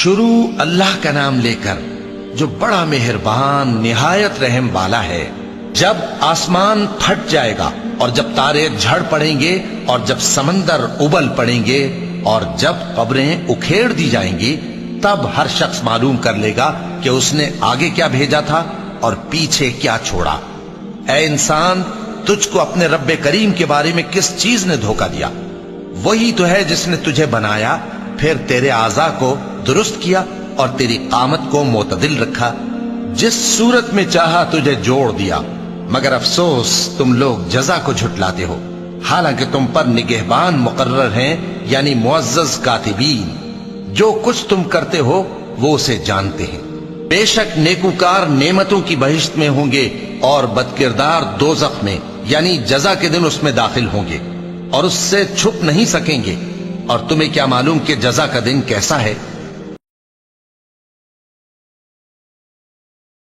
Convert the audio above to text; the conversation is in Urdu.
شروع اللہ کا نام لے کر جو بڑا مہربان نہایت رحم والا ہے۔ جب آسمان پھٹ جائے گا اور جب تارے جھڑ پڑیں گے اور جب سمندر ابل پڑیں گے اور جب قبریں اکھیڑ دی جائیں گی، تب ہر شخص معلوم کر لے گا کہ اس نے آگے کیا بھیجا تھا اور پیچھے کیا چھوڑا۔ اے انسان، تجھ کو اپنے رب کریم کے بارے میں کس چیز نے دھوکہ دیا؟ وہی تو ہے جس نے تجھے بنایا، پھر تیرے اعضاء کو درست کیا اور تیری قامت کو معتدل رکھا، جس صورت میں چاہا تجھے جوڑ دیا۔ مگر افسوس تم لوگ جزا کو جھٹلاتے ہو، حالانکہ تم پر نگہبان مقرر ہیں، یعنی معزز کاتبین۔ جو کچھ تم کرتے ہو وہ اسے جانتے ہیں۔ بے شک نیکوکار نعمتوں کی بہشت میں ہوں گے اور بدکردار دوزخ میں، یعنی جزا کے دن اس میں داخل ہوں گے اور اس سے چھپ نہیں سکیں گے۔ اور تمہیں کیا معلوم کہ جزا کا دن کیسا ہے؟